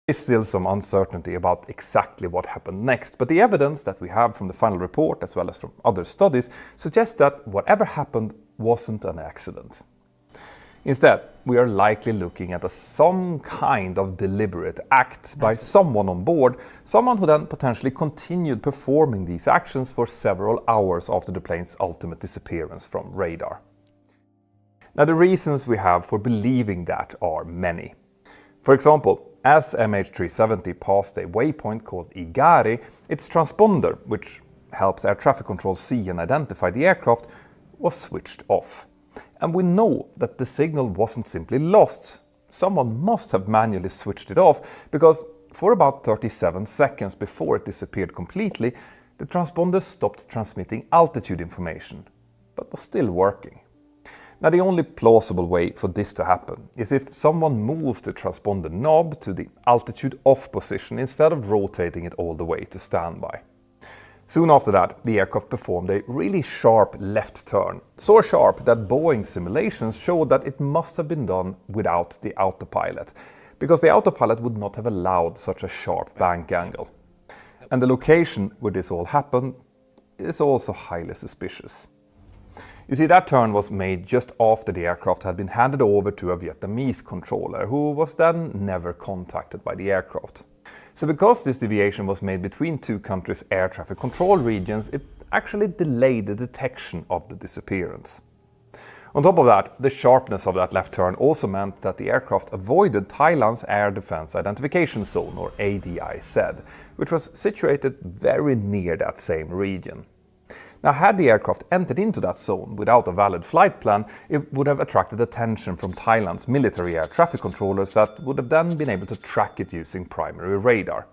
There is still some uncertainty about exactly what happened next, but the evidence that we have from the final report as well as from other studies suggests that whatever happened wasn't an accident. Instead, we are likely looking at some kind of deliberate act by someone on board, someone who then potentially continued performing these actions for several hours after the plane's ultimate disappearance from radar. Now, the reasons we have for believing that are many. For example, as MH370 passed a waypoint called Igari, its transponder, which helps air traffic control see and identify the aircraft, was switched off. And we know that the signal wasn't simply lost. Someone must have manually switched it off, because for about 37 seconds before it disappeared completely, the transponder stopped transmitting altitude information, but was still working. Now, the only plausible way for this to happen is if someone moves the transponder knob to the altitude off position instead of rotating it all the way to standby. Soon after that, the aircraft performed a really sharp left turn, so sharp that Boeing simulations showed that it must have been done without the autopilot, because the autopilot would not have allowed such a sharp bank angle. And the location where this all happened is also highly suspicious. You see, that turn was made just after the aircraft had been handed over to a Vietnamese controller, who was then never contacted by the aircraft. So because this deviation was made between two countries' air traffic control regions, it actually delayed the detection of the disappearance. On top of that, the sharpness of that left turn also meant that the aircraft avoided Thailand's Air Defense Identification Zone, or ADIZ, which was situated very near that same region. Now, had the aircraft entered into that zone without a valid flight plan, it would have attracted attention from Thailand's military air traffic controllers that would have then been able to track it using primary radar.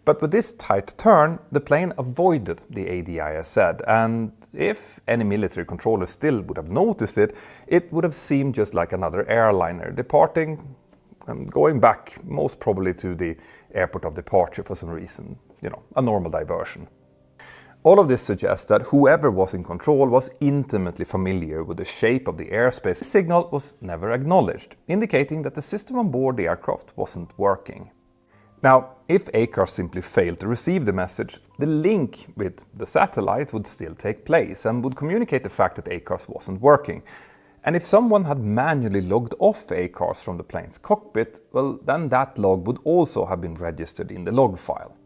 But with this tight turn, the plane avoided the ADIZ, and if any military controller still would have noticed it, it would have seemed just like another airliner departing and going back, most probably to the airport of departure for some reason, a normal diversion. All of this suggests that whoever was in control was intimately familiar with the shape of the airspace. The signal was never acknowledged, indicating that the system on board the aircraft wasn't working. Now, if ACARS simply failed to receive the message, the link with the satellite would still take place and would communicate the fact that ACARS wasn't working. And if someone had manually logged off ACARS from the plane's cockpit, well, then that log would also have been registered in the log file.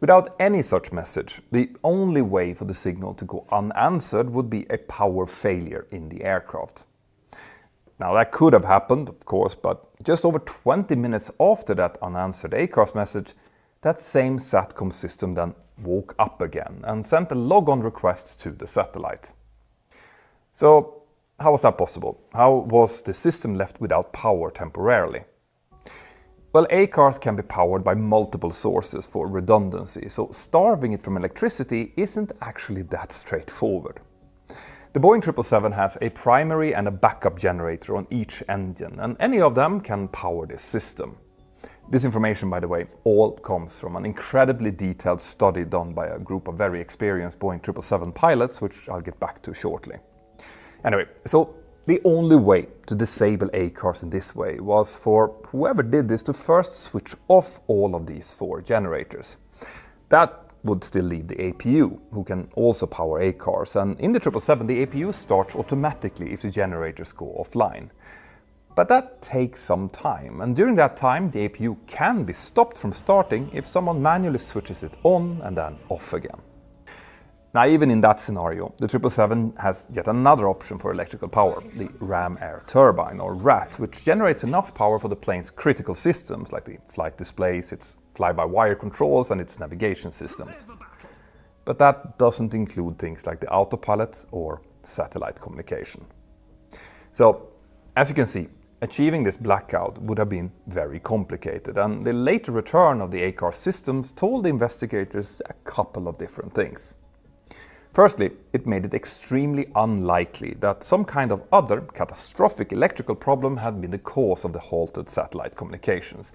Without any such message, the only way for the signal to go unanswered would be a power failure in the aircraft. Now, that could have happened, of course, but just over 20 minutes after that unanswered ACARS message, that same SATCOM system then woke up again and sent a logon request to the satellite. So, how was that possible? How was the system left without power temporarily? Well, ACARS can be powered by multiple sources for redundancy, so starving it from electricity isn't actually that straightforward. The Boeing 777 has a primary and a backup generator on each engine, and any of them can power this system. This information, by the way, all comes from an incredibly detailed study done by a group of very experienced Boeing 777 pilots, which I'll get back to shortly. Anyway, so the only way to disable ACARS in this way was for whoever did this to first switch off all of these 4 generators. That would still leave the APU, who can also power ACARS, and in the 777 the APU starts automatically if the generators go offline. But that takes some time, and during that time the APU can be stopped from starting if someone manually switches it on and then off again. Now, even in that scenario, the 777 has yet another option for electrical power, the ram air turbine, or RAT, which generates enough power for the plane's critical systems like the flight displays, its fly-by-wire controls and its navigation systems. But that doesn't include things like the autopilot or satellite communication. So, as you can see, achieving this blackout would have been very complicated, and the later return of the ACARS systems told the investigators a couple of different things. Firstly, it made it extremely unlikely that some kind of other catastrophic electrical problem had been the cause of the halted satellite communications.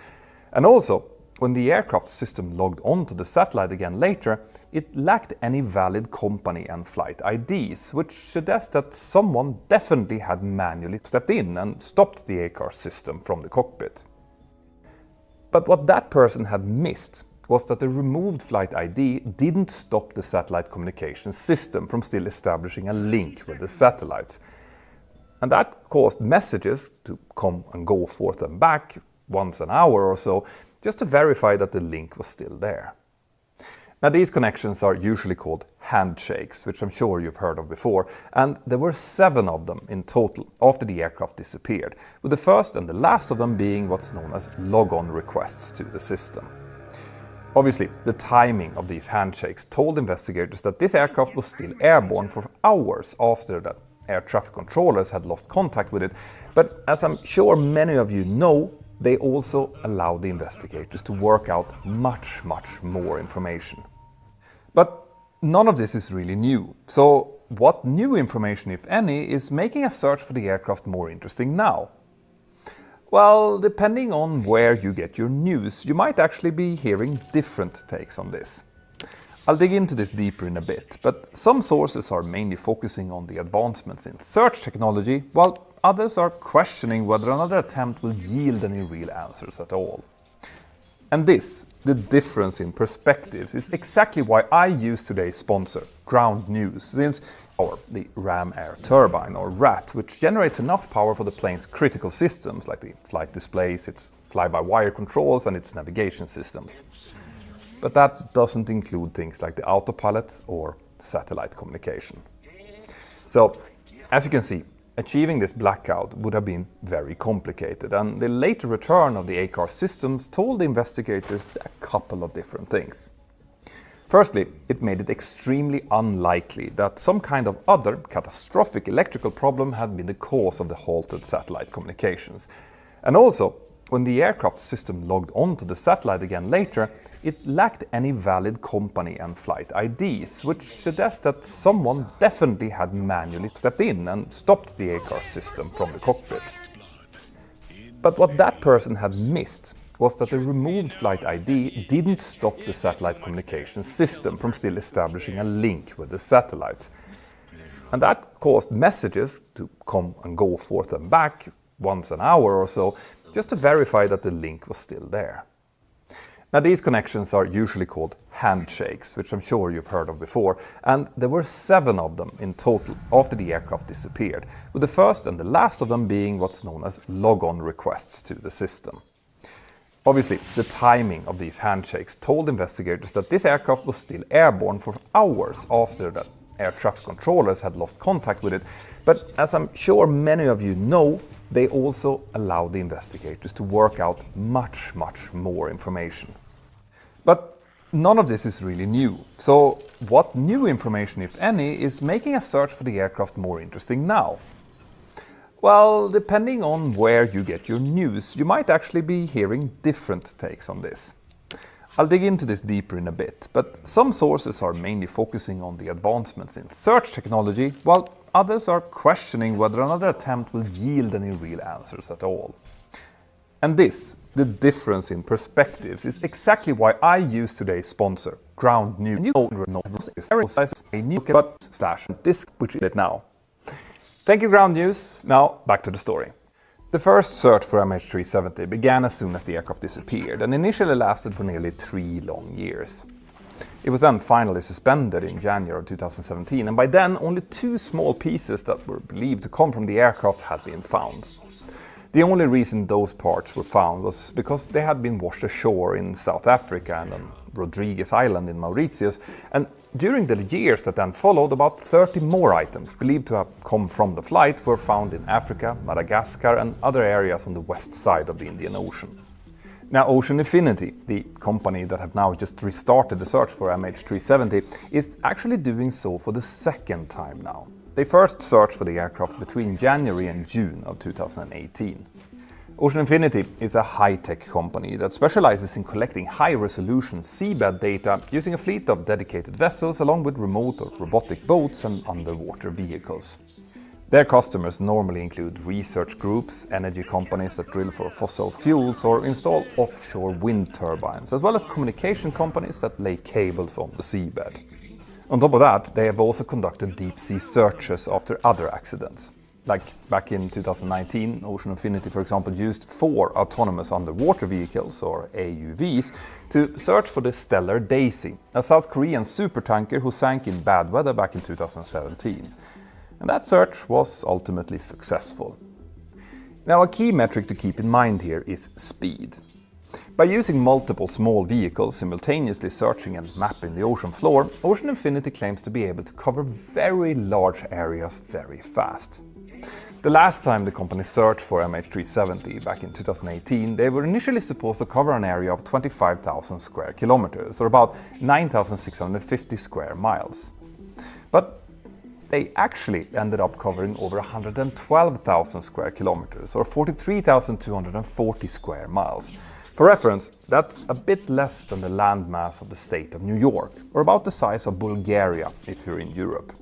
And also, when the aircraft system logged onto the satellite again later, it lacked any valid company and flight IDs, which suggests that someone definitely had manually stepped in and stopped the ACARS system from the cockpit. But what that person had missed was that the removed flight ID didn't stop the satellite communications system from still establishing a link with the satellites. And that caused messages to come and go forth and back once an hour or so, just to verify that the link was still there. Now, these connections are usually called handshakes, which I'm sure you've heard of before, and there were 7 of them in total after the aircraft disappeared, with the first and the last of them being what's known as log-on requests to the system. Obviously, the timing of these handshakes told investigators that this aircraft was still airborne for hours after that air traffic controllers had lost contact with it, but as I'm sure many of you know, they also allowed the investigators to work out much more information. But none of this is really new. So what new information, if any, is making a search for the aircraft more interesting now? Well, depending on where you get your news, you might actually be hearing different takes on this. I'll dig into this deeper in a bit, but some sources are mainly focusing on the advancements in search technology, while others are questioning whether another attempt will yield any real answers at all. And this, the difference in perspectives, is exactly why I use today's sponsor, Ground News, since the Ram Air Turbine, or RAT, which generates enough power for the plane's critical systems, like the flight displays, its fly-by-wire controls and its navigation systems. But that doesn't include things like the autopilot or satellite communication. So, as you can see, achieving this blackout would have been very complicated, and the later return of the ACAR systems told the investigators a couple of different things. Firstly, it made it extremely unlikely that some kind of other catastrophic electrical problem had been the cause of the halted satellite communications. And also, when the aircraft system logged onto the satellite again later, it lacked any valid company and flight IDs, which suggests that someone definitely had manually stepped in and stopped the ACAR system from the cockpit. But what that person had missed was that the removed flight ID didn't stop the satellite communications system from still establishing a link with the satellites. And that caused messages to come and go forth and back once an hour or so, just to verify that the link was still there. Now, these connections are usually called handshakes, which I'm sure you've heard of before, and there were 7 of them in total after the aircraft disappeared, with the first and the last of them being what's known as log-on requests to the system. Obviously, the timing of these handshakes told investigators that this aircraft was still airborne for hours after that air traffic controllers had lost contact with it, but as I'm sure many of you know, they also allowed the investigators to work out much more information. But none of this is really new. So what new information, if any, is making a search for the aircraft more interesting now? Well, depending on where you get your news, you might actually be hearing different takes on this. I'll dig into this deeper in a bit, but some sources are mainly focusing on the advancements in search technology, while others are questioning whether another attempt will yield any real answers at all. And this, the difference in perspectives, is exactly why I use today's sponsor, Ground News. A new disk, which is it now. Thank you, Ground News. Now, back to the story. The first search for MH370 began as soon as the aircraft disappeared and initially lasted for nearly 3 long years. It was then finally suspended in January of 2017, and by then only 2 small pieces that were believed to come from the aircraft had been found. The only reason those parts were found was because they had been washed ashore in South Africa and on Rodrigues Island in Mauritius, and during the years that then followed, about 30 more items believed to have come from the flight were found in Africa, Madagascar and other areas on the west side of the Indian Ocean. Now, Ocean Infinity, the company that have now just restarted the search for MH370, is actually doing so for the 2nd time now. They first searched for the aircraft between January and June of 2018. Ocean Infinity is a high-tech company that specializes in collecting high-resolution seabed data using a fleet of dedicated vessels along with remote or robotic boats and underwater vehicles. Their customers normally include research groups, energy companies that drill for fossil fuels or install offshore wind turbines, as well as communication companies that lay cables on the seabed. On top of that, they have also conducted deep-sea searches after other accidents. Like back in 2019, Ocean Infinity, for example, used 4 autonomous underwater vehicles, or AUVs, to search for the stellar Daisy, a South Korean supertanker who sank in bad weather back in 2017. And that search was ultimately successful. Now, a key metric to keep in mind here is speed. By using multiple small vehicles simultaneously searching and mapping the ocean floor, Ocean Infinity claims to be able to cover very large areas very fast. The last time the company searched for MH370, back in 2018, they were initially supposed to cover an area of 25,000 square kilometers, or about 9,650 square miles. But they actually ended up covering over 112,000 square kilometers, or 43,240 square miles. For reference, that's a bit less than the landmass of the state of New York, or about the size of Bulgaria if you're in Europe.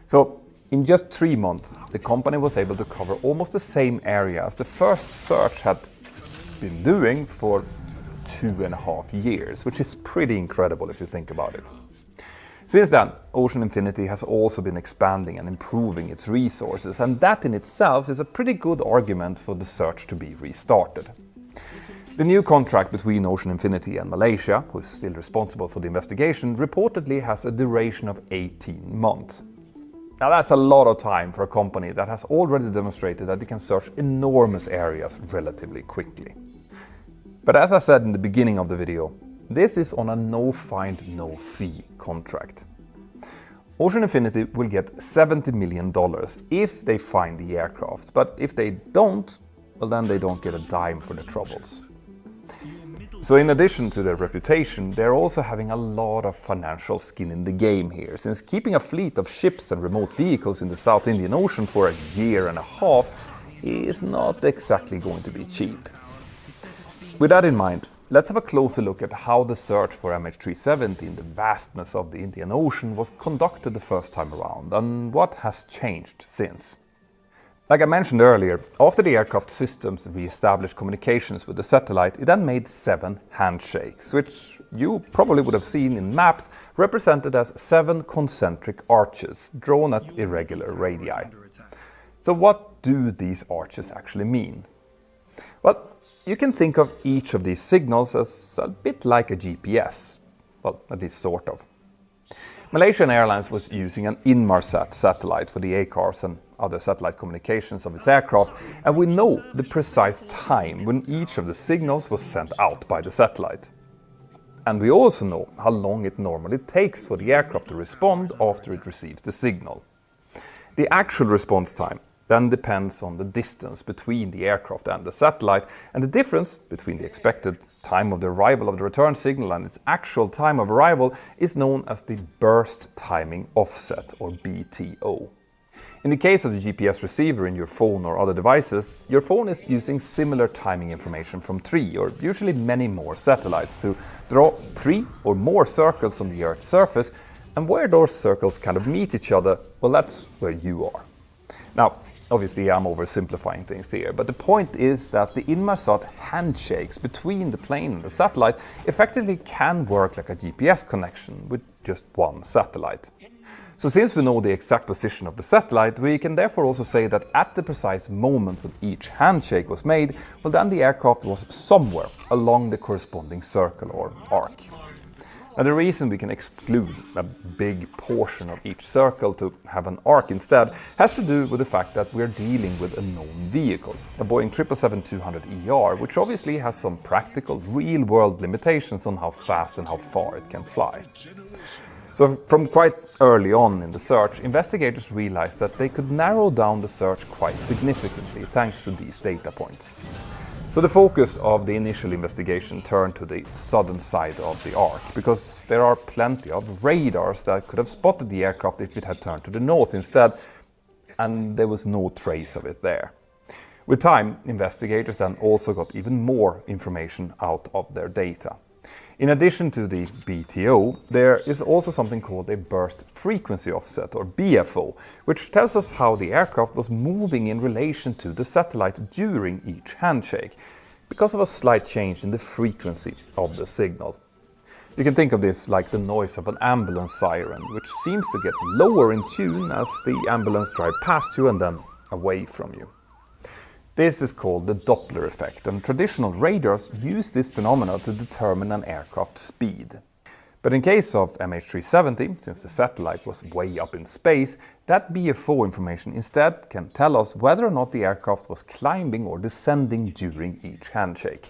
So, in just 3 months, the company was able to cover almost the same area as the first search had been doing for 2.5 years, which is pretty incredible if you think about it. Since then, Ocean Infinity has also been expanding and improving its resources, and that in itself is a pretty good argument for the search to be restarted. The new contract between Ocean Infinity and Malaysia, who is still responsible for the investigation, reportedly has a duration of 18 months. Now that's a lot of time for a company that has already demonstrated that it can search enormous areas relatively quickly. But as I said in the beginning of the video, this is on a no-find, no-fee contract. Ocean Infinity will get $70 million if they find the aircraft, but if they don't, well, then they don't get a dime for the troubles. So in addition to their reputation, they're also having a lot of financial skin in the game here, since keeping a fleet of ships and remote vehicles in the South Indian Ocean for 1.5 years is not exactly going to be cheap. With that in mind, let's have a closer look at how the search for MH370 in the vastness of the Indian Ocean was conducted the first time around, and what has changed since. Like I mentioned earlier, after the aircraft systems re-established communications with the satellite, it then made 7 handshakes, which you probably would have seen in maps represented as 7 concentric arches drawn at irregular radii. So what do these arches actually mean? Well, you can think of each of these signals as a bit like a GPS. Well, at least sort of. Malaysian Airlines was using an Inmarsat satellite for the ACARS and other satellite communications of its aircraft, and we know the precise time when each of the signals was sent out by the satellite. And we also know how long it normally takes for the aircraft to respond after it receives the signal. The actual response time then depends on the distance between the aircraft and the satellite, and the difference between the expected time of the arrival of the return signal and its actual time of arrival is known as the burst timing offset, or BTO. In the case of the GPS receiver in your phone or other devices, your phone is using similar timing information from 3 or usually many more satellites to draw 3 or more circles on the Earth's surface, and where those circles kind of meet each other, well, that's where you are. Now, obviously I'm oversimplifying things here, but the point is that the Inmarsat handshakes between the plane and the satellite effectively can work like a GPS connection with just one satellite. So since we know the exact position of the satellite, we can therefore also say that at the precise moment when each handshake was made, well, then the aircraft was somewhere along the corresponding circle or arc. Now, the reason we can exclude a big portion of each circle to have an arc instead has to do with the fact that we're dealing with a known vehicle, a Boeing 777-200ER, which obviously has some practical, real-world limitations on how fast and how far it can fly. So from quite early on in the search, investigators realized that they could narrow down the search quite significantly thanks to these data points. So the focus of the initial investigation turned to the southern side of the arc, because there are plenty of radars that could have spotted the aircraft if it had turned to the north instead, and there was no trace of it there. With time, investigators then also got even more information out of their data. In addition to the BTO, there is also something called a burst frequency offset, or BFO, which tells us how the aircraft was moving in relation to the satellite during each handshake, because of a slight change in the frequency of the signal. You can think of this like the noise of an ambulance siren, which seems to get lower in tune as the ambulance drives past you and then away from you. This is called the Doppler effect, and traditional radars use this phenomena to determine an aircraft's speed. But in case of MH370, since the satellite was way up in space, that BFO information instead can tell us whether or not the aircraft was climbing or descending during each handshake.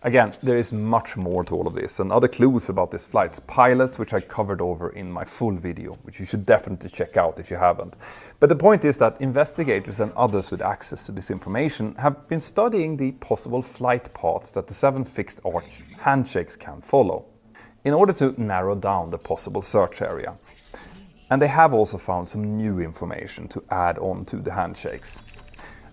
Again, there is much more to all of this, and other clues about this flight's pilots, which I covered over in my full video, which you should definitely check out if you haven't. But the point is that investigators and others with access to this information have been studying the possible flight paths that the 7 fixed arch handshakes can follow, in order to narrow down the possible search area. And they have also found some new information to add on to the handshakes.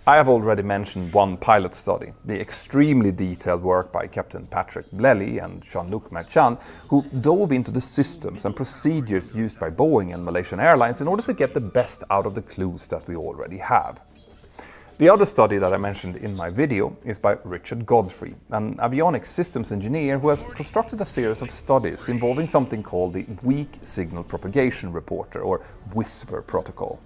I have already mentioned one pilot study, the extremely detailed work by Captain Patrick Blelly and Jean-Luc Marchand, who dove into the systems and procedures used by Boeing and Malaysian Airlines in order to get the best out of the clues that we already have. The other study that I mentioned in my video is by Richard Godfrey, an avionics systems engineer who has constructed a series of studies involving something called the Weak Signal Propagation Reporter, or WSPR protocol.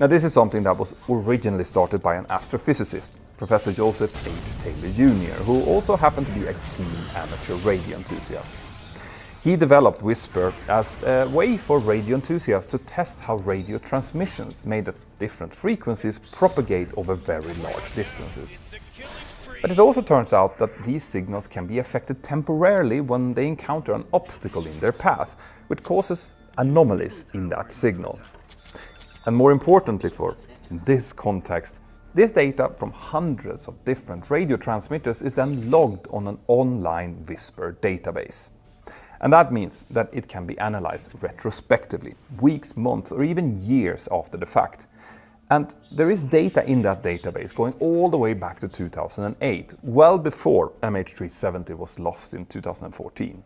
Now, this is something that was originally started by an astrophysicist, Professor Joseph H. Taylor Jr., who also happened to be a keen amateur radio enthusiast. He developed WSPR as a way for radio enthusiasts to test how radio transmissions made at different frequencies propagate over very large distances. But it also turns out that these signals can be affected temporarily when they encounter an obstacle in their path, which causes anomalies in that signal. And more importantly for this context, this data from hundreds of different radio transmitters is then logged on an online WSPR database. And that means that it can be analyzed retrospectively, weeks, months, or even years after the fact. And there is data in that database going all the way back to 2008, well before MH370 was lost in 2014.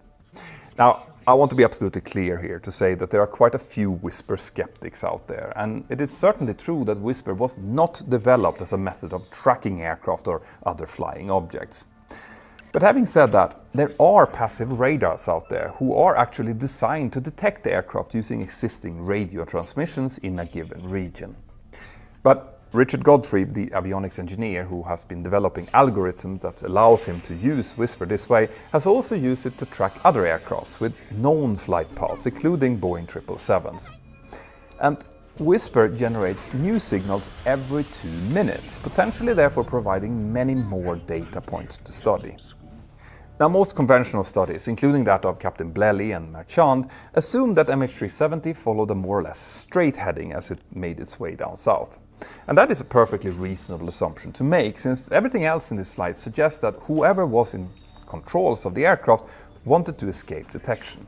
Now, I want to be absolutely clear here to say that there are quite a few WSPR skeptics out there, and it is certainly true that WSPR was not developed as a method of tracking aircraft or other flying objects. But having said that, there are passive radars out there who are actually designed to detect the aircraft using existing radio transmissions in a given region. But Richard Godfrey, the avionics engineer who has been developing algorithms that allows him to use WSPR this way, has also used it to track other aircrafts with known flight paths, including Boeing 777s. And WSPR generates new signals every 2 minutes, potentially therefore providing many more data points to study. Now, most conventional studies, including that of Captain Blelly and Marchand, assume that MH370 followed a more or less straight heading as it made its way down south. And that is a perfectly reasonable assumption to make, since everything else in this flight suggests that whoever was in controls of the aircraft wanted to escape detection.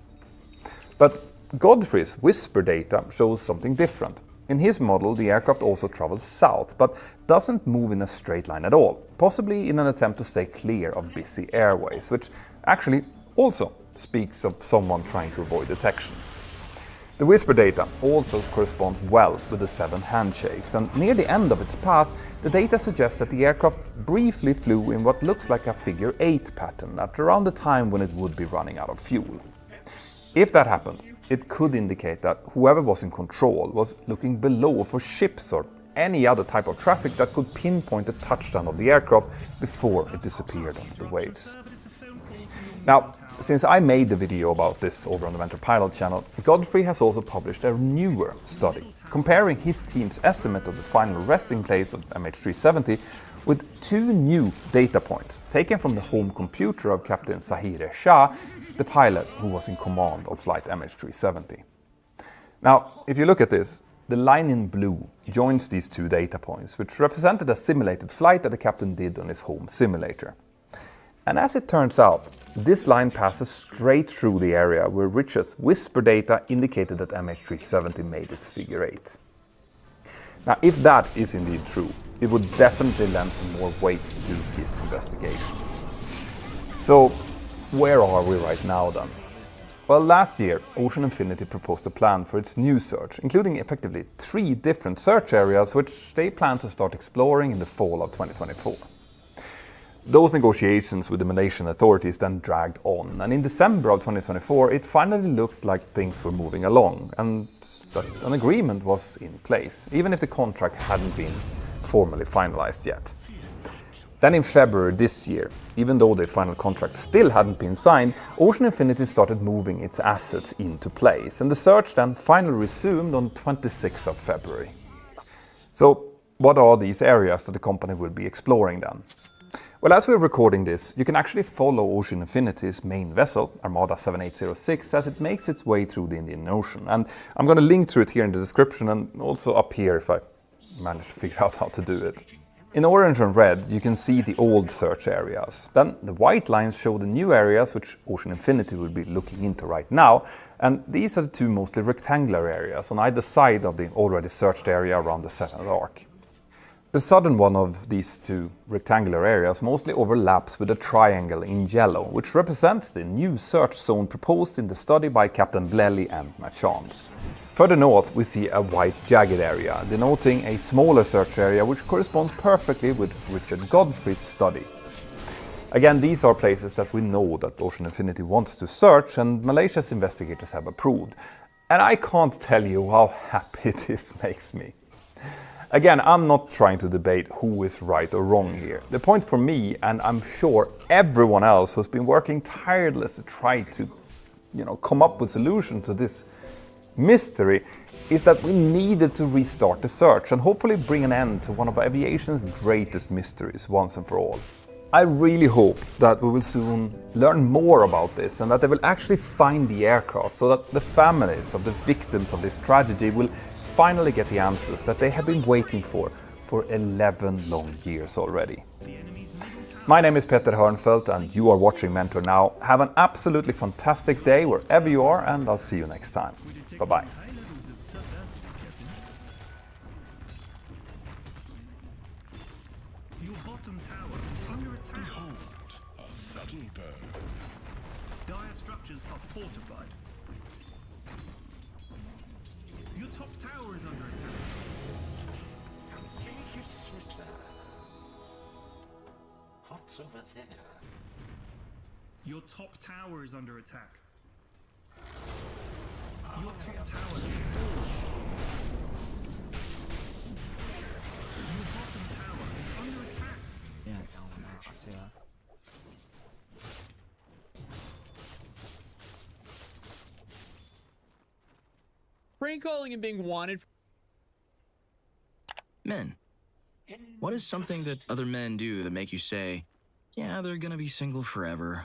But Godfrey's WSPR data shows something different. In his model, the aircraft also travels south, but doesn't move in a straight line at all, possibly in an attempt to stay clear of busy airways, which actually also speaks of someone trying to avoid detection. The WSPR data also corresponds well with the 7 handshakes, and near the end of its path, the data suggests that the aircraft briefly flew in what looks like a figure 8 pattern at around the time when it would be running out of fuel. If that happened, it could indicate that whoever was in control was looking below for ships or any other type of traffic that could pinpoint the touchdown of the aircraft before it disappeared under the waves. Now, since I made the video about this over on the Mentor Pilot channel, Godfrey has also published a newer study, comparing his team's estimate of the final resting place of MH370 with 2 new data points taken from the home computer of Captain Zahir Shah, the pilot who was in command of flight MH370. Now, if you look at this, the line in blue joins these 2 data points, which represented a simulated flight that the captain did on his home simulator. And as it turns out, this line passes straight through the area where Richard's WSPR data indicated that MH370 made its figure 8. Now, if that is indeed true, it would definitely lend some more weight to his investigation. So, where are we right now then? Well, last year, Ocean Infinity proposed a plan for its new search, including effectively 3 different search areas which they plan to start exploring in the fall of 2024. Those negotiations with the Malaysian authorities then dragged on, and in December of 2024 it finally looked like things were moving along and that an agreement was in place, even if the contract hadn't been formally finalized yet. Then in February this year, even though the final contract still hadn't been signed, Ocean Infinity started moving its assets into place, and the search then finally resumed on 26th of February. So what are these areas that the company will be exploring then? Well, as we're recording this, you can actually follow Ocean Infinity's main vessel, Armada 7806, as it makes its way through the Indian Ocean. And I'm going to link to it here in the description and also up here if I manage to figure out how to do it. In orange and red, you can see the old search areas. Then the white lines show the new areas which Ocean Infinity will be looking into right now. And these are the two mostly rectangular areas on either side of the already searched area around the 7th arc. The southern one of these two rectangular areas mostly overlaps with a triangle in yellow, which represents the new search zone proposed in the study by Captain Blelly and Marchand. Further north we see a white jagged area, denoting a smaller search area which corresponds perfectly with Richard Godfrey's study. Again, these are places that we know that Ocean Infinity wants to search and Malaysia's investigators have approved. And I can't tell you how happy this makes me. Again, I'm not trying to debate who is right or wrong here. The point for me, and I'm sure everyone else who's been working tirelessly to try to, come up with a solution to this mystery, is that we needed to restart the search and hopefully bring an end to one of aviation's greatest mysteries once and for all. I really hope that we will soon learn more about this and that they will actually find the aircraft so that the families of the victims of this tragedy will finally get the answers that they have been waiting for 11 long years already. My name is Peter Hörnfeldt and you are watching Mentor Now. Have an absolutely fantastic day wherever you are and I'll see you next time. Bye-bye. Your bottom tower is under attack. Behold, a sudden burn. Dire structures are fortified. Your top tower is under attack. Aegis returns. What's over there? Your top tower is under attack. Your top tower has fallen. Your bottom tower is under attack. Yeah, I see that. Prank calling and being wanted. Men, what is something that other men do that make you say, yeah, they're gonna be single forever?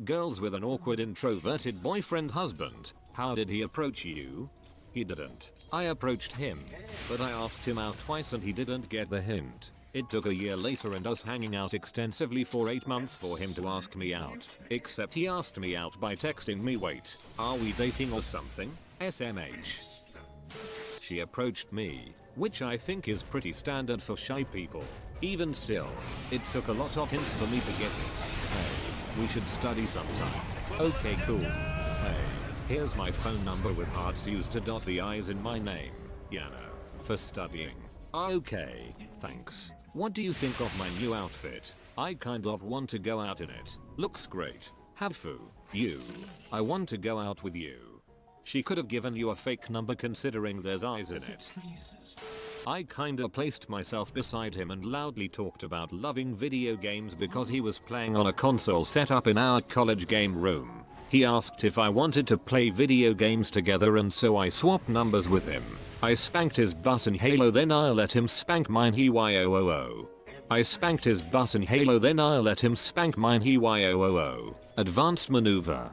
Girls with an awkward introverted boyfriend husband. How did he approach you? He didn't. I approached him, but I asked him out twice and he didn't get the hint. It took a year later and us hanging out extensively for 8 months for him to ask me out. Except he asked me out by texting me, wait, are we dating or something? SMH. She approached me, which I think is pretty standard for shy people. Even still, it took a lot of hints for me to get it. Hey, we should study sometime. Okay, cool. Hey, here's my phone number with hearts used to dot the I's in my name. For studying. Okay, thanks. What do you think of my new outfit? I kind of want to go out in it. Looks great. Have fun. You. I want to go out with you. She could have given you a fake number considering there's eyes in it. I kinda placed myself beside him and loudly talked about loving video games because he was playing on a console set up in our college game room. He asked if I wanted to play video games together and so I swapped numbers with him. I spanked his butt in Halo, then I let him spank mine. I spanked his butt in Halo, then I let him spank mine. Advanced maneuver.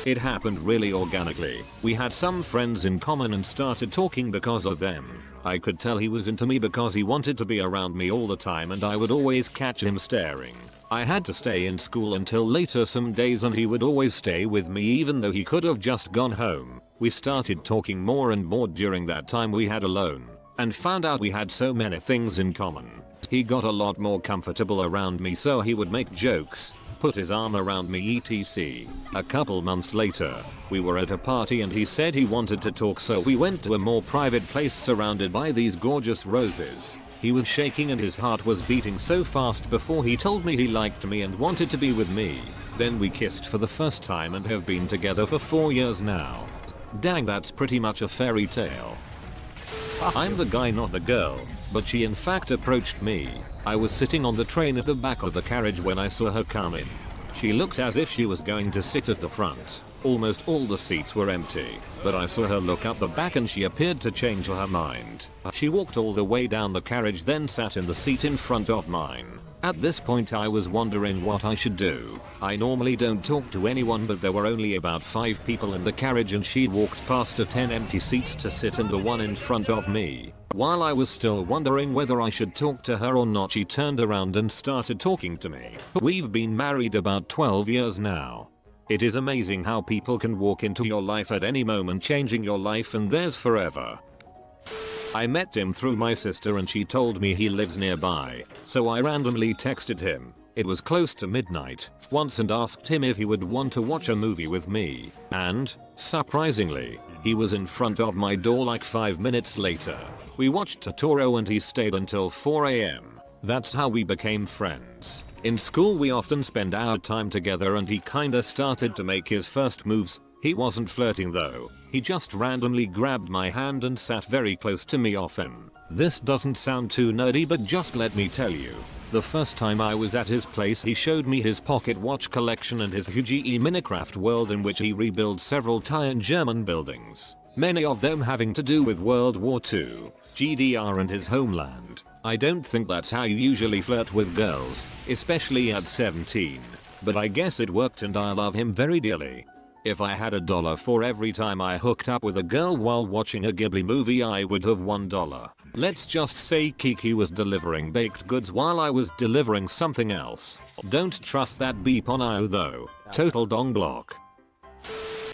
It happened really organically. We had some friends in common and started talking because of them. I could tell he was into me because he wanted to be around me all the time and I would always catch him staring. I had to stay in school until later some days and he would always stay with me even though he could have just gone home. We started talking more and more during that time we had alone and found out we had so many things in common. He got a lot more comfortable around me so he would make jokes, put his arm around me etc. A couple months later, we were at a party and he said he wanted to talk, so we went to a more private place surrounded by these gorgeous roses. He was shaking and his heart was beating so fast before he told me he liked me and wanted to be with me. Then we kissed for the first time and have been together for 4 years now. Dang, that's pretty much a fairy tale. I'm the guy, not the girl, but she in fact approached me. I was sitting on the train at the back of the carriage when I saw her come in. She looked as if she was going to sit at the front. Almost all the seats were empty, but I saw her look up the back and she appeared to change her mind. She walked all the way down the carriage, then sat in the seat in front of mine. At this point I was wondering what I should do. I normally don't talk to anyone, but there were only about 5 people in the carriage and she walked past the 10 empty seats to sit in the one in front of me. While I was still wondering whether I should talk to her or not, she turned around and started talking to me. We've been married about 12 years now. It is amazing how people can walk into your life at any moment, changing your life and theirs forever. I met him through my sister and she told me he lives nearby, so I randomly texted him. It was close to midnight once and asked him if he would want to watch a movie with me, and, surprisingly, he was in front of my door like 5 minutes later. We watched Totoro and he stayed until 4 AM. That's how we became friends. In school we often spend our time together and he kinda started to make his first moves. He wasn't flirting though, he just randomly grabbed my hand and sat very close to me often. This doesn't sound too nerdy, but just let me tell you. The first time I was at his place he showed me his pocket watch collection and his huge Minecraft world in which he rebuilt several Thai and German buildings, many of them having to do with World War II, GDR and his homeland. I don't think that's how you usually flirt with girls, especially at 17, but I guess it worked and I love him very dearly. If I had $1 for every time I hooked up with a girl while watching a Ghibli movie, I would have $1. Let's just say Kiki was delivering baked goods while I was delivering something else. Don't trust that beep on IO though. Total dong block.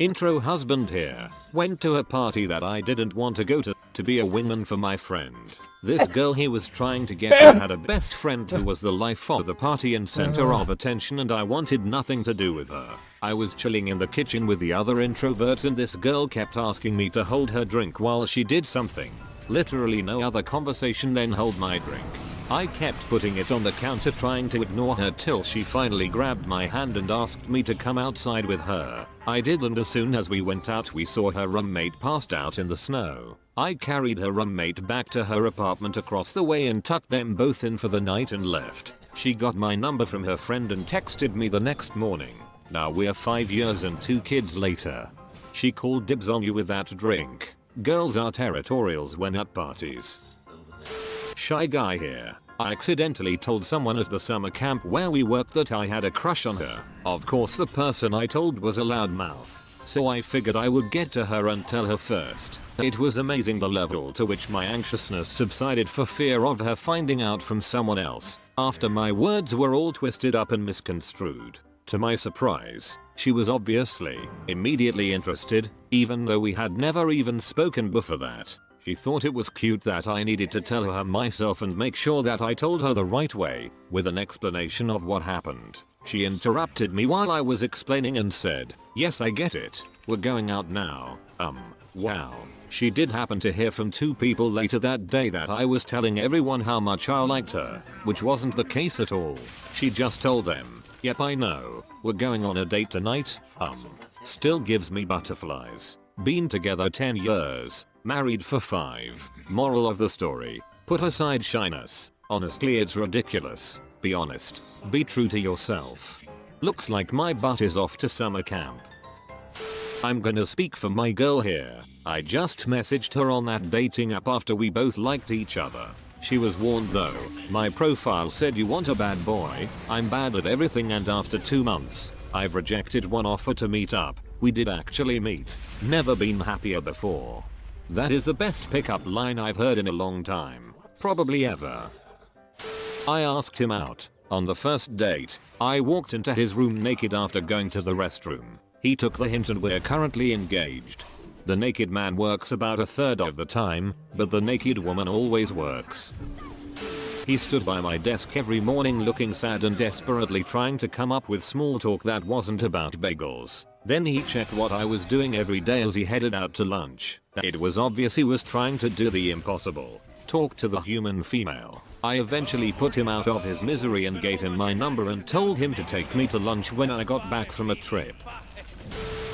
Intro husband here. Went to a party that I didn't want to go to be a wingman for my friend. This girl he was trying to get had a best friend who was the life of the party and center of attention, and I wanted nothing to do with her. I was chilling in the kitchen with the other introverts and this girl kept asking me to hold her drink while she did something. Literally no other conversation, then hold my drink. I kept putting it on the counter trying to ignore her till she finally grabbed my hand and asked me to come outside with her. I did, and as soon as we went out we saw her roommate passed out in the snow. I carried her roommate back to her apartment across the way and tucked them both in for the night and left. She got my number from her friend and texted me the next morning. Now we're 5 years and 2 kids later. She called dibs on you with that drink. Girls are territorials when at parties. Shy guy here. I accidentally told someone at the summer camp where we worked that I had a crush on her. Of course the person I told was a loudmouth, so I figured I would get to her and tell her first. It was amazing the level to which my anxiousness subsided for fear of her finding out from someone else after my words were all twisted up and misconstrued. To my surprise, she was obviously immediately interested, even though we had never even spoken before that. She thought it was cute that I needed to tell her myself and make sure that I told her the right way, with an explanation of what happened. She interrupted me while I was explaining and said, "Yes, I get it. We're going out now." Wow. She did happen to hear from 2 people later that day that I was telling everyone how much I liked her, which wasn't the case at all. She just told them, "Yep, I know. We're going on a date tonight." Still gives me butterflies. Been together 10 years. Married for 5. Moral of the story. Put aside shyness. Honestly, it's ridiculous. Be honest. Be true to yourself. Looks like my butt is off to summer camp. I'm gonna speak for my girl here. I just messaged her on that dating app after we both liked each other. She was warned though. My profile said you want a bad boy. I'm bad at everything, and after 2 months, I've rejected one offer to meet up. We did actually meet. Never been happier before. That is the best pickup line I've heard in a long time. Probably ever. I asked him out. On the first date, I walked into his room naked after going to the restroom. He took the hint and we're currently engaged. The naked man works about 1/3 of the time, but the naked woman always works. He stood by my desk every morning looking sad and desperately trying to come up with small talk that wasn't about bagels. Then he checked what I was doing every day as he headed out to lunch. It was obvious he was trying to do the impossible. Talk to the human female. I eventually put him out of his misery and gave him my number and told him to take me to lunch when I got back from a trip.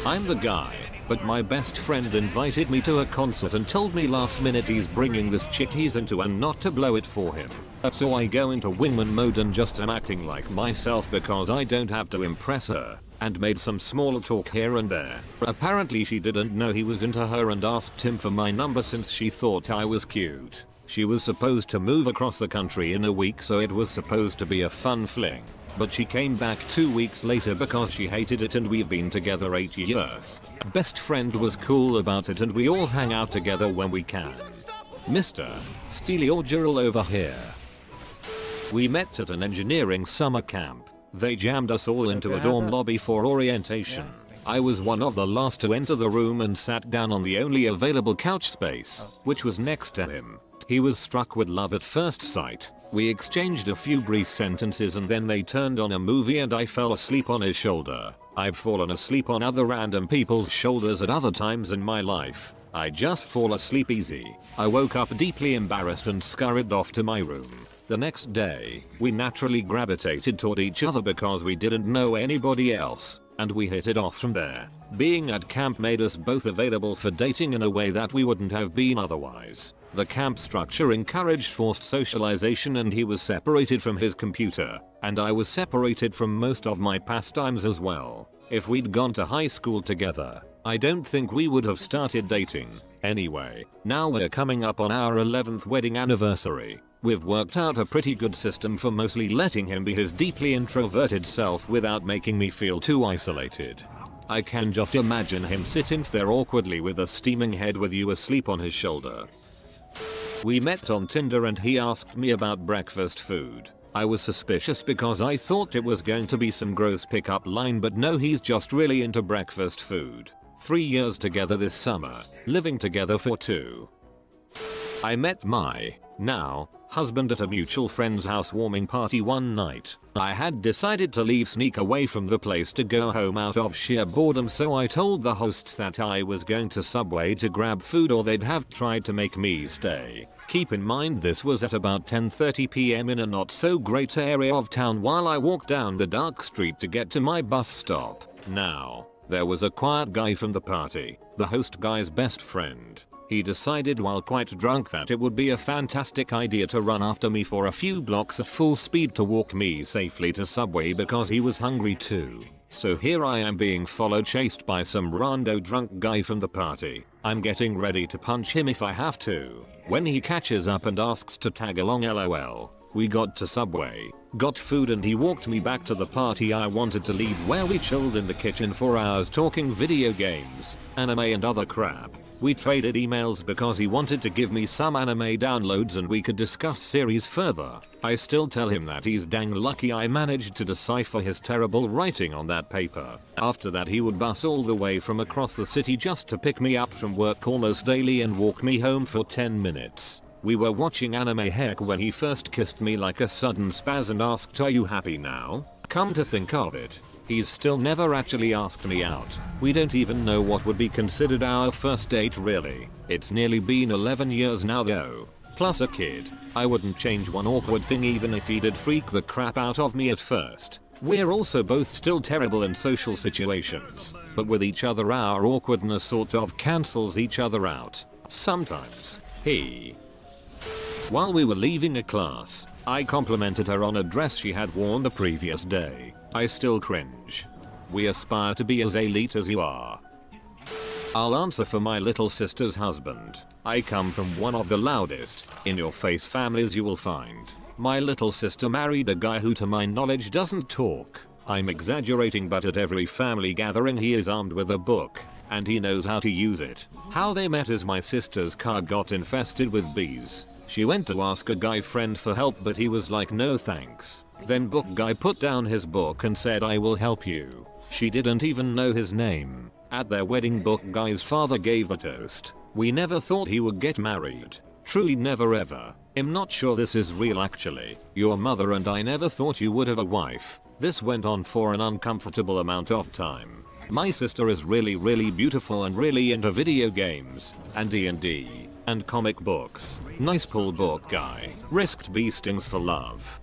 I'm the guy, but my best friend invited me to a concert and told me last minute he's bringing this chick he's into and not to blow it for him. So I go into wingman mode and just am acting like myself because I don't have to impress her, and made some small talk here and there. Apparently she didn't know he was into her and asked him for my number since she thought I was cute. She was supposed to move across the country in a week, so it was supposed to be a fun fling. But she came back 2 weeks later because she hated it, and we've been together 8 years. Best friend was cool about it and we all hang out together when we can. Mr. Steely Orgeral over here. We met at an engineering summer camp. They jammed us all into a dorm lobby for orientation. I was one of the last to enter the room and sat down on the only available couch space, which was next to him. He was struck with love at first sight. We exchanged a few brief sentences and then they turned on a movie and I fell asleep on his shoulder. I've fallen asleep on other random people's shoulders at other times in my life. I just fall asleep easy. I woke up deeply embarrassed and scurried off to my room. The next day, we naturally gravitated toward each other because we didn't know anybody else, and we hit it off from there. Being at camp made us both available for dating in a way that we wouldn't have been otherwise. The camp structure encouraged forced socialization and he was separated from his computer, and I was separated from most of my pastimes as well. If we'd gone to high school together, I don't think we would have started dating. Anyway, now we're coming up on our 11th wedding anniversary. We've worked out a pretty good system for mostly letting him be his deeply introverted self without making me feel too isolated. I can just imagine him sitting there awkwardly with a steaming head with you asleep on his shoulder. We met on Tinder and he asked me about breakfast food. I was suspicious because I thought it was going to be some gross pickup line, but no, he's just really into breakfast food. 3 years together this summer, living together for 2. I met my, now, husband at a mutual friend's housewarming party one night. I had decided to sneak away from the place to go home out of sheer boredom, so I told the hosts that I was going to Subway to grab food or they'd have tried to make me stay. Keep in mind this was at about 10:30 PM in a not so great area of town while I walked down the dark street to get to my bus stop. Now, there was a quiet guy from the party, the host guy's best friend. He decided while quite drunk that it would be a fantastic idea to run after me for a few blocks at full speed to walk me safely to Subway because he was hungry too. So here I am being chased by some rando drunk guy from the party. I'm getting ready to punch him if I have to, when he catches up and asks to tag along, lol. We got to Subway, got food, and he walked me back to the party I wanted to leave, where we chilled in the kitchen for hours talking video games, anime and other crap. We traded emails because he wanted to give me some anime downloads and we could discuss series further. I still tell him that he's dang lucky I managed to decipher his terrible writing on that paper. After that he would bus all the way from across the city just to pick me up from work almost daily and walk me home for 10 minutes. We were watching anime heck when he first kissed me like a sudden spaz and asked, "Are you happy now?" Come to think of it, he's still never actually asked me out. We don't even know what would be considered our first date really. It's nearly been 11 years now though. Plus a kid. I wouldn't change one awkward thing even if he did freak the crap out of me at first. We're also both still terrible in social situations, but with each other our awkwardness sort of cancels each other out. Sometimes. While we were leaving a class, I complimented her on a dress she had worn the previous day. I still cringe. We aspire to be as elite as you are. I'll answer for my little sister's husband. I come from one of the loudest, in-your-face families you will find. My little sister married a guy who to my knowledge doesn't talk. I'm exaggerating, but at every family gathering he is armed with a book, and he knows how to use it. How they met is my sister's car got infested with bees. She went to ask a guy friend for help, but he was like, "No thanks." Then book guy put down his book and said, "I will help you." She didn't even know his name. At their wedding, book guy's father gave a toast. We never thought he would get married. Truly never ever. I'm not sure this is real actually. Your mother and I never thought you would have a wife. This went on for an uncomfortable amount of time. My sister is really beautiful and really into video games, and D&D, and comic books. Nice pull book guy. Risked beastings for love.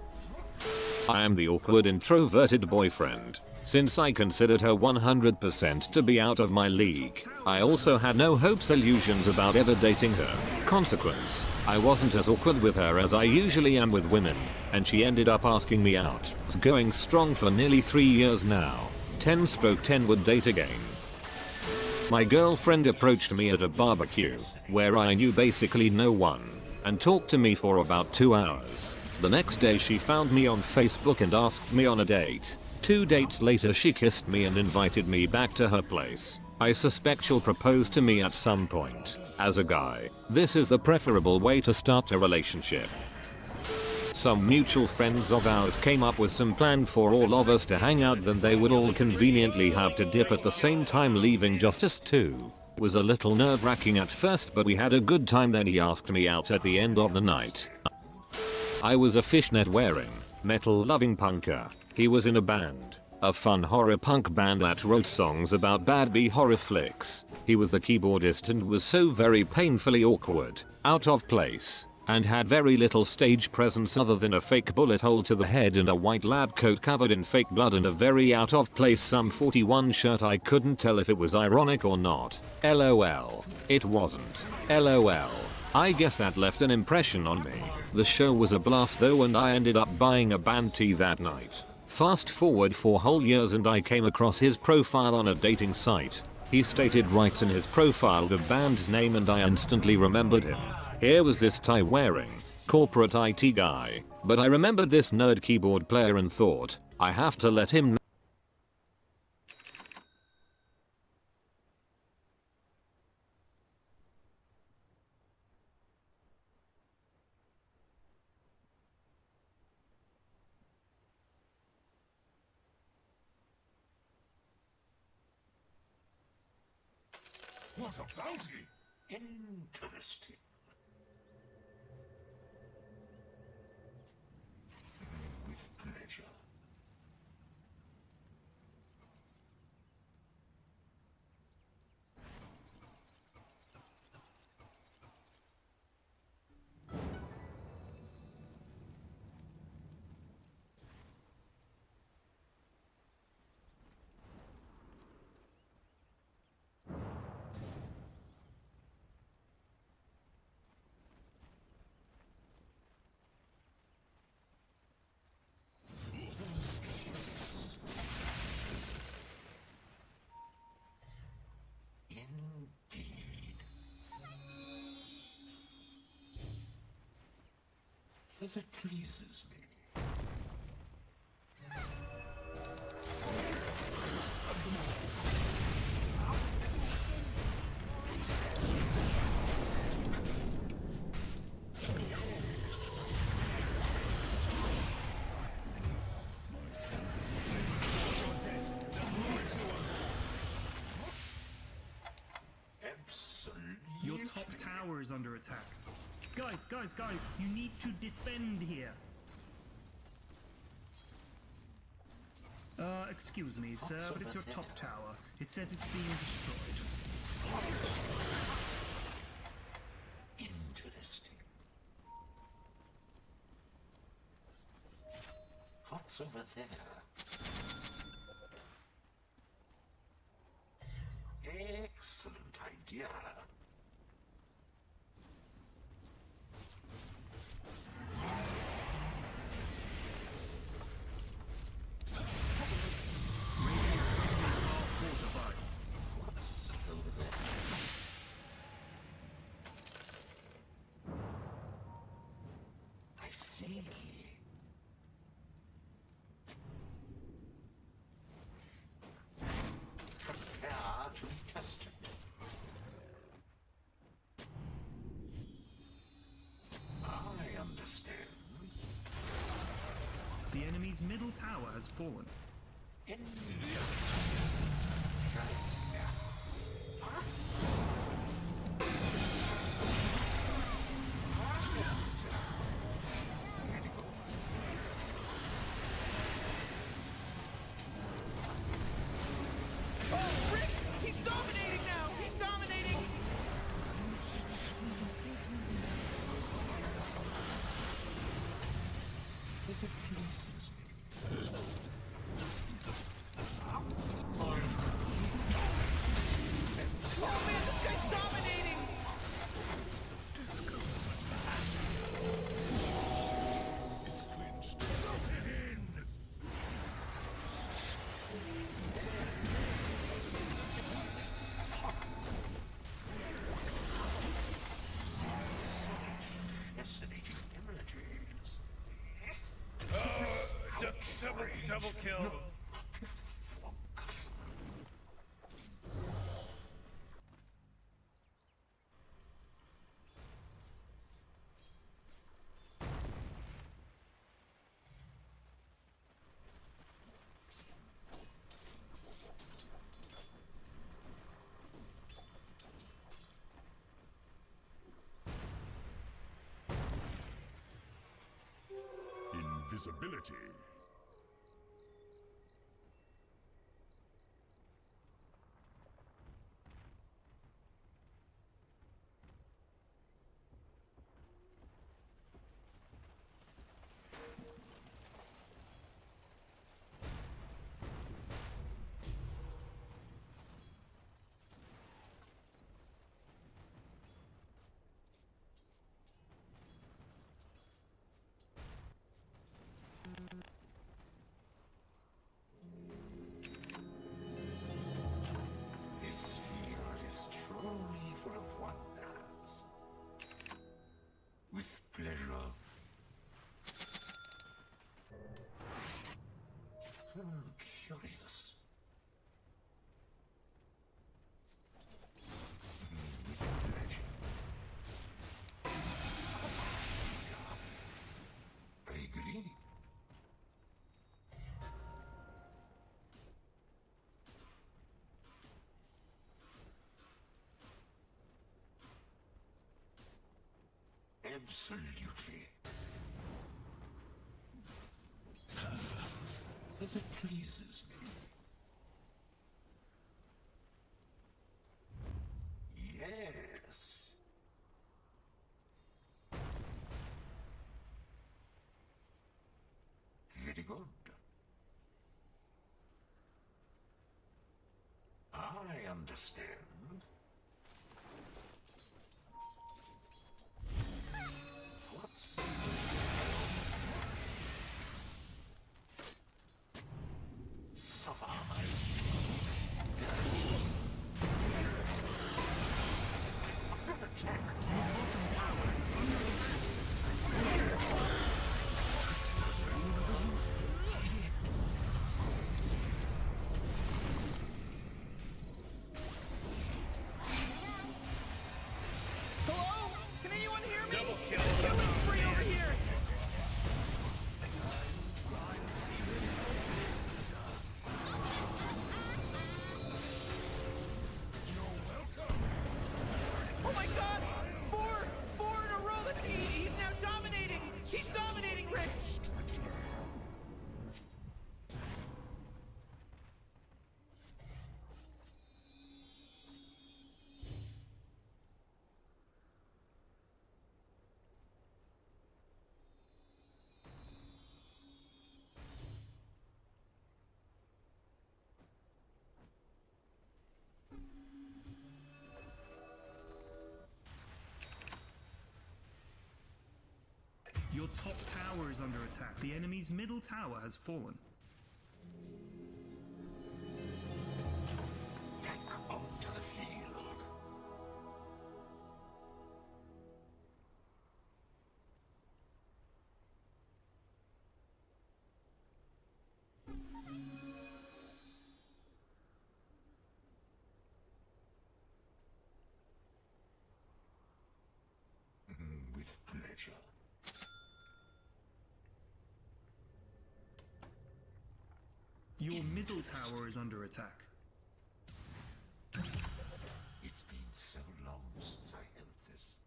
I am the awkward introverted boyfriend. Since I considered her 100% to be out of my league, I also had no hopes illusions about ever dating her. Consequence, I wasn't as awkward with her as I usually am with women, and she ended up asking me out. It's going strong for nearly 3 years now. 10/10 would date again. My girlfriend approached me at a barbecue, where I knew basically no one, and talked to me for about 2 hours. The next day she found me on Facebook and asked me on a date. 2 dates later she kissed me and invited me back to her place. I suspect she'll propose to me at some point. As a guy, this is the preferable way to start a relationship. Some mutual friends of ours came up with some plan for all of us to hang out, then they would all conveniently have to dip at the same time, leaving just us two. Was a little nerve-wracking at first, but we had a good time. Then he asked me out at the end of the night. I was a fishnet wearing, metal loving punker. He was in a band, a fun horror punk band that wrote songs about bad B horror flicks. He was the keyboardist and was so very painfully awkward, out of place, and had very little stage presence other than a fake bullet hole to the head and a white lab coat covered in fake blood and a very out of place Sum 41 shirt. I couldn't tell if it was ironic or not. LOL. It wasn't. LOL. I guess that left an impression on me. The show was a blast though, and I ended up buying a band tee that night. Fast forward 4 whole years and I came across his profile on a dating site. He stated right in his profile the band's name and I instantly remembered him. Here was this tie-wearing, corporate IT guy, but I remembered this nerd keyboard player and thought, I have to let him know. What a bounty! Interesting. With pleasure. As it pleases me. Your top tower is under attack. Guys, you need to defend here. Excuse me, sir, but it's your top tower. It says it's being destroyed. Interesting. What's over there? Excellent idea. Prepare to be tested. I understand. The enemy's middle tower has fallen. kill. Invisibility. This field is truly full of wonders. With pleasure. Curious. With pleasure. I agree. Absolutely. As it pleases me. Yes. Very good. I understand. What's suffer my attack. Hello? Can anyone hear me? Double kill. Killing spree over here. Oh my God! Four in a row. He's now dominating. He's dominating, Rick. Your top tower is under attack. The enemy's middle tower has fallen. Back onto the field. With pleasure. Your middle tower is under attack. It's been so long since I held this.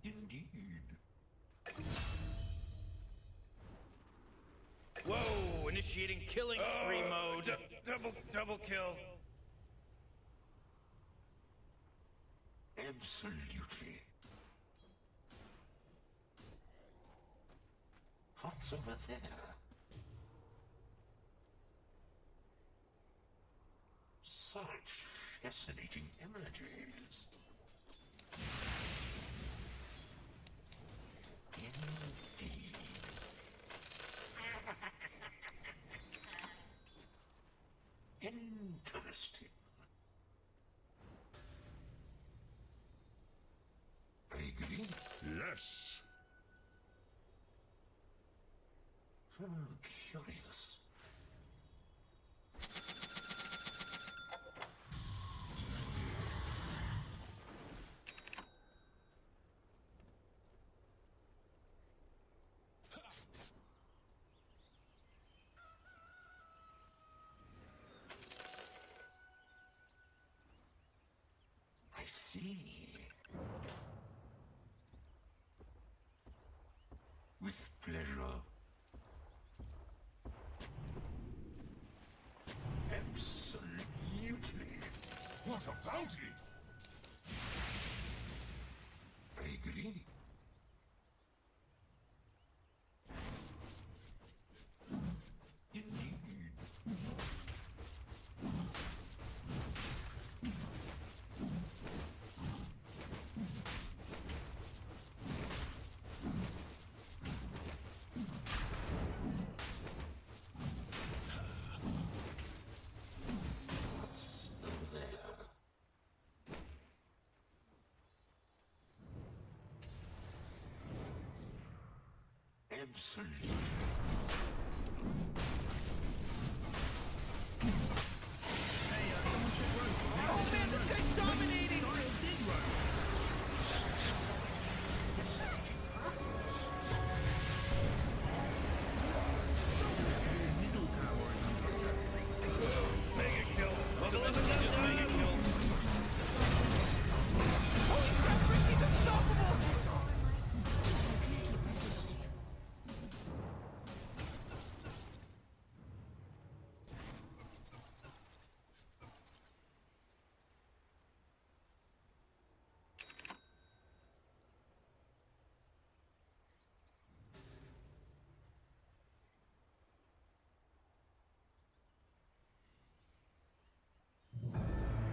Indeed. Whoa! Initiating killing spree mode. Double kill. Absolutely. What's over there? Such fascinating images. Indeed. Indeed. Yes. Curious. I see. With pleasure. Absolutely. What a bounty! I agree. Indeed. What's over there? Absolutely. Oh man, this guy's dominating! Middle tower is under attack. Mega kill. Level up and mega kill. Holy crap, Ricky's unstoppable!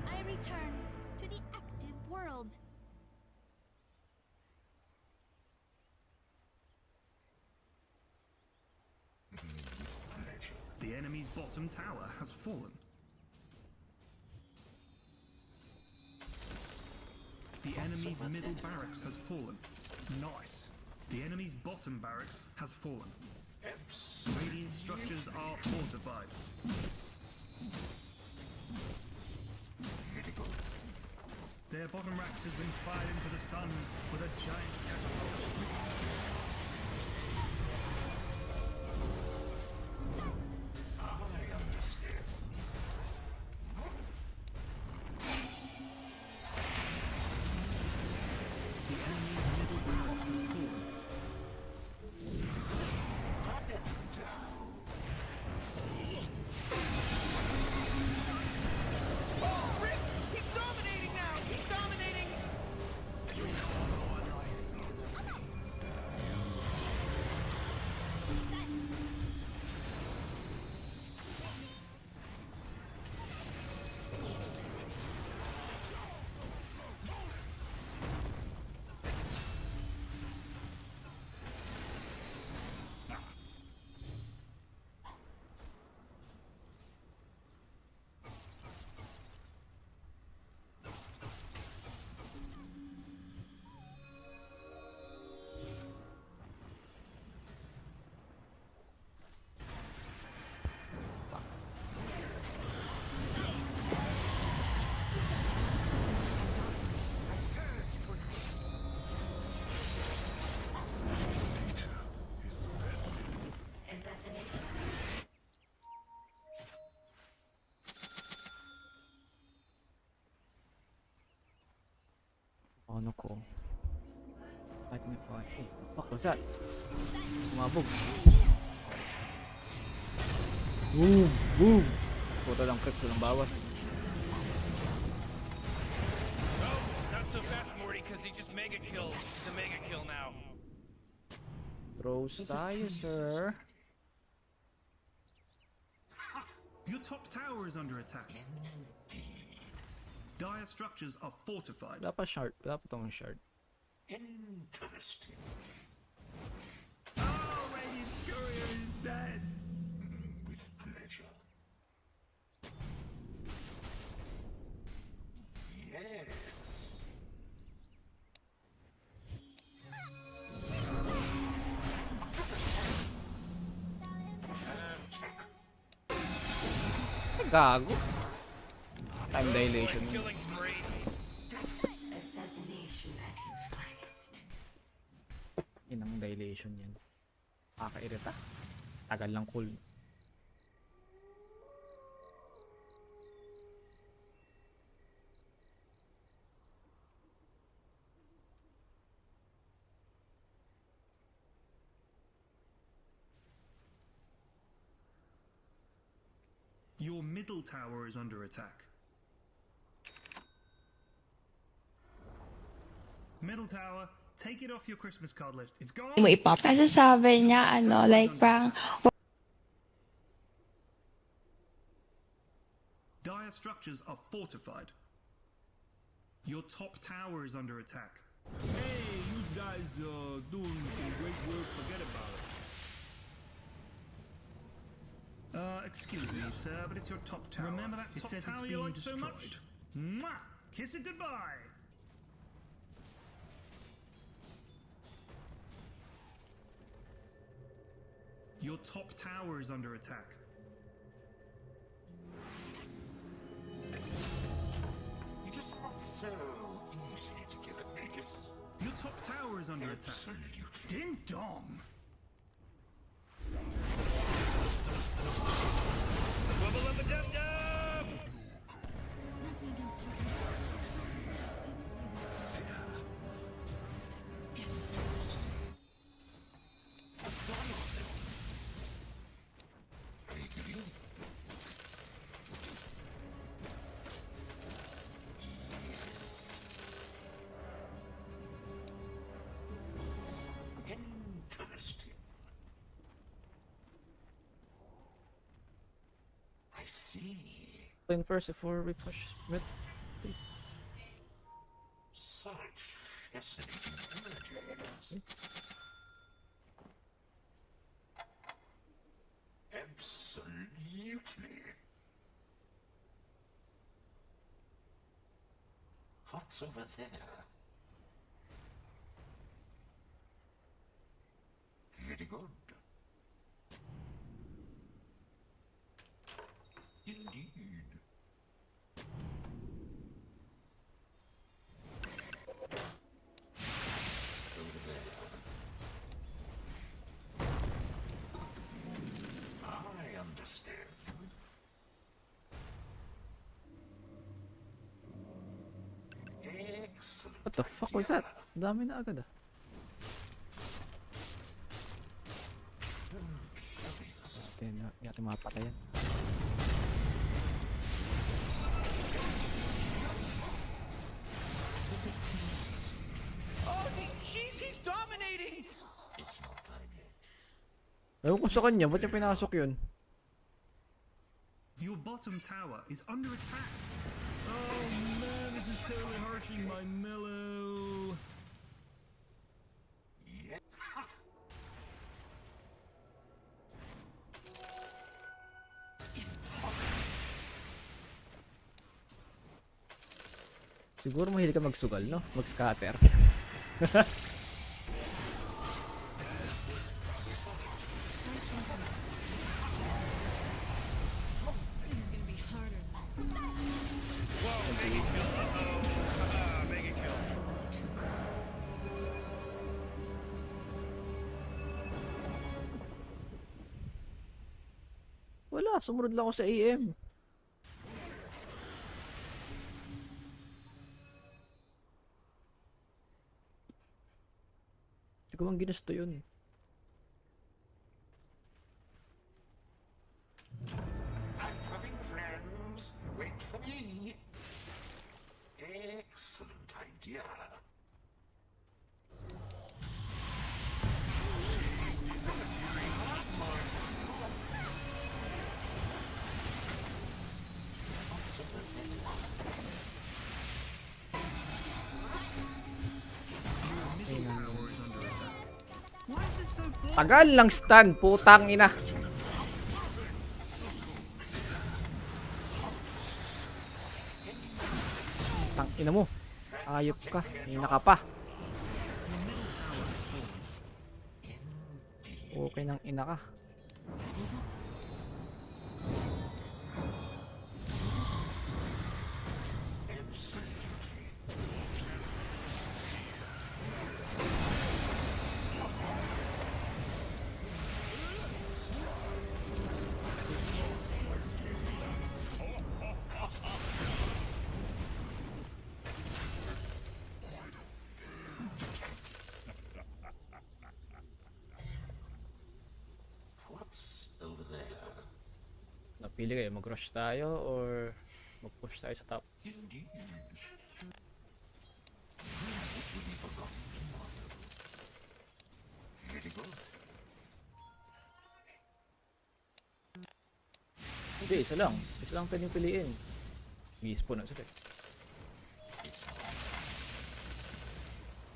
I return to the active world. The enemy's bottom tower has fallen. The enemy's middle barracks has fallen. Nice. The enemy's bottom barracks has fallen. Radiant structures are fortified. Their bottom racks has been fired into the sun with a giant catapult. I understand. The enemy's middle barracks has fallen. Oh, Rick! He's dominating now! He's dominating! Ano ko? Magnify. Oh, the fuck was that? Sumabog. Boom! Boom! Puro lang crit, walang bawas. Oh, not so fast, Morty, because he just mega killed. It's a mega kill now. Throws tayo, sir. Your top tower is under attack. Dire structures are fortified. Wala pa shard. Wala pa tong shard. Interesting. Oh, Radiant Courier is dead. With pleasure. Yes. Gago. Time dilation. Killing spree. Assassination at its finest. Inang dilation yan. Nakakairita. Tagal lang cool. Your middle tower is under attack. Middle tower, take it off your Christmas card list. It's gone. Mo ipop. Kasi sabi niya, ano, like, parang, Dire structures are fortified. Your top tower is under attack. Hey, you guys doing some great work. Forget about it. Excuse me, sir, but it's your top tower. Remember that top tower you like so much? Mwah! Kiss it goodbye. Your top tower is under attack. It is not so easy to kill a Magus. Your top tower is under attack. Absolutely. Ding dong. Wubba lubba dub dub! Nothing against you. Didn't see that. Interesting. I see. Win first before we push mid, please. Such fascinating images. Absolutely. What's over there? Very good. Indeed. Over there. I understand. Excellent. What the fuck was that? Dami na agad ah. Yata mapatay yan. Oh, jeez, he's dominating! It's not time yet. Ewan ko sa kanya, ba't niya pinasok yun? Your bottom tower is under attack. Oh man, this is totally harshing my mellow. Yep. Siguro mahilig ka magsugal, no? Mag-scatter. This is gonna be harder. Whoa, mega kill. Uh-oh. Mega kill. Wala, sumunod lang ako sa AM. Hindi ko mang ginusto yun. I'm coming, friends. Wait for me. Excellent idea. Tagal lang stun, putang ina. Tang ina mo. Ayop ka, ina ka pa. Okay nang ina ka. Pili kayo, mag-rush tayo or mag-push tayo sa top? Indeed. Will be forgotten tomorrow. Very good. Hindi, isa lang. Isa lang pwedeng piliin. Mag-i-spawn na sila.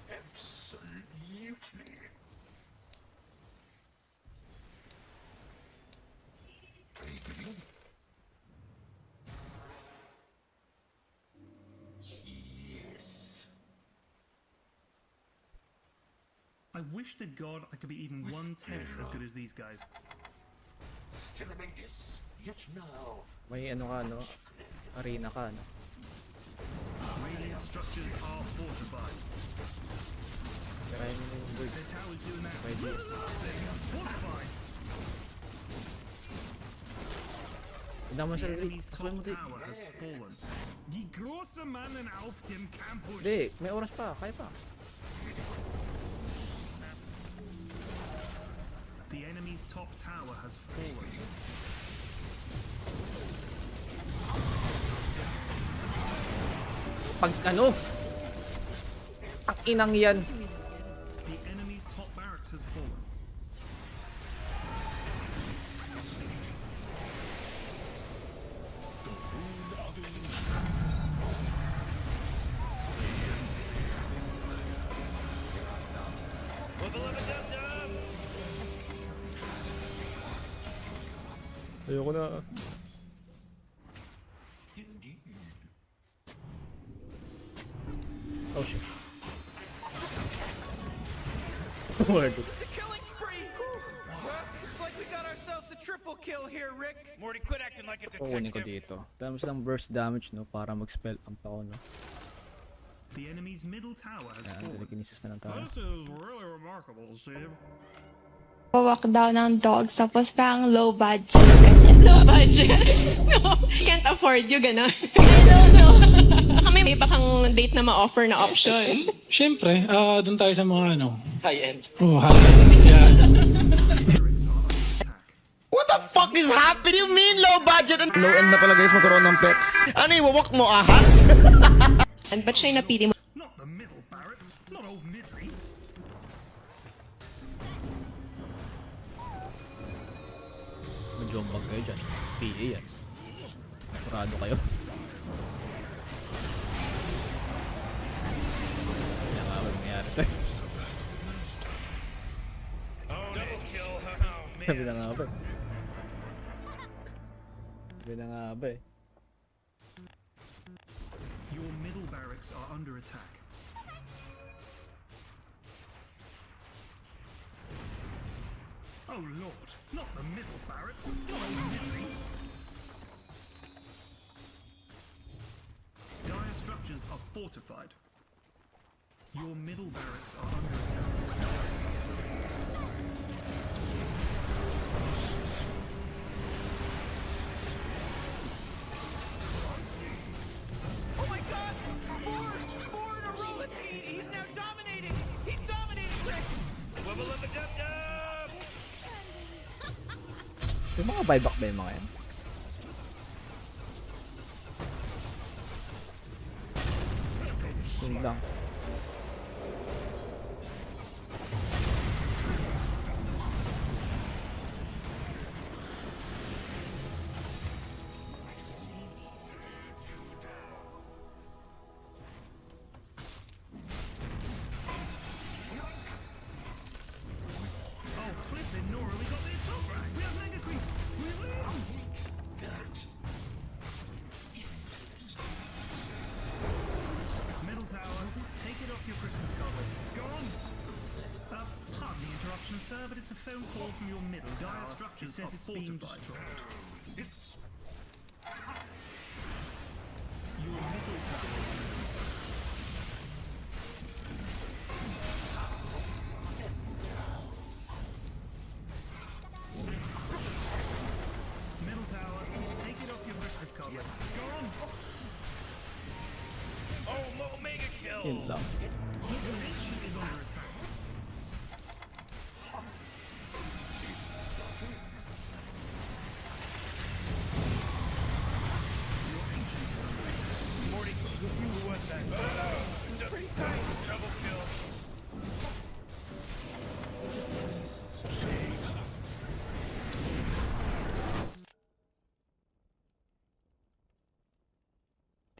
Absolutely. I agree. Yes. I wish to God I could be even With 1/10 as pleasure. good as these guys. Still among us. Yet now. May ano ka, no? Arena ka, no? Radiant structures are fortified. Kaya yung bird. Their towers doing that. May DS. Fortified. Hindi mo The siya enemy's pasabay top mo si... tower has fallen. Die große Mannen auf dem Campus. Hindi, may oras pa. Kaya pa. The enemy's top tower has fallen. Pag ano? Ang inang yan. The enemy's top barracks has fallen. Ayoko na. Indeed. Oh shit. Word. It's a killing spree! Looks like we got ourselves a triple kill here, Rick. Morty, quit acting like a Kukunin ko detective. dito. Dami silang burst damage, no? Para mag-spell ang pa no? The enemy's middle tower has Yan, fallen. telekinesis na lang tayo. This is really remarkable, Steve. Walk down ng dogs, tapos parang low budget. Ganyan. Low budget. No, can't afford you, gano'n. No. Kami may iba kang date na ma-offer na option. Siyempre, doon tayo sa mga ano. High-end. Oh, high-end. Yeah. What the fuck is happening? You mean low budget and low end na pala guys magkaroon ng pets? Ano iwawak mo ahas? And ba't siya yung napili mo? Not the middle barracks, not old Midley. Mag-jombag kayo dyan. PA yan. Kurado kayo. Kaya nga, wag nangyari to. Double kill. Oh, Sabi man. na nga ba eh. Sabi na nga ba eh. Your middle barracks are under attack. Oh lord, not the middle barracks, not old Midley. Dire structures are fortified. Your middle barracks are under attack. Oh my god! Four in a row! He's now dominating! He's dominating, Rick! Wubba lubba dub dub. Yung mga buyback ba yung mga yan? Yun lang. Oh flippin' Nora, we got the assault rack! We have mega creeps! We win! Dirt. Middle tower, take it off your Christmas covers. It's gone! Pardon the interruption, sir, but it's a phone call from your middle dire structures are fortified. This. Your middle tower. Middle tower, take it off your Christmas covers. It's gone! Oh, mega kill. Yun lang. Your nation is under attack.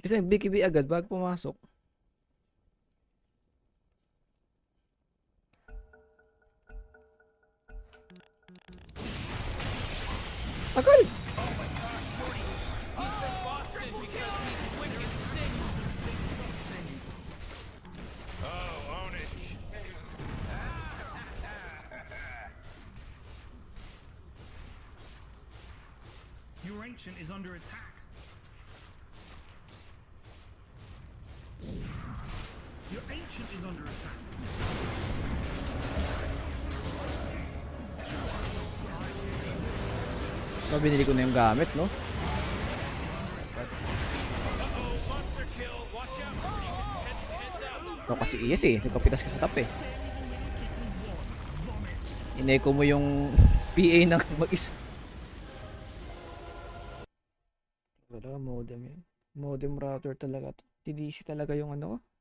Kasi BKB agad bago pumasok. Tagal! Your ancient is under attack. Your ancient is under attack. So, binili ko na yung gamit, no? Ito kasi iyas eh. Nagpapitas ka sa tap eh. Ineko mo yung PA ng mag-isa. Wala, modem yan. Modem router talaga to. TDC talaga yung ano ko.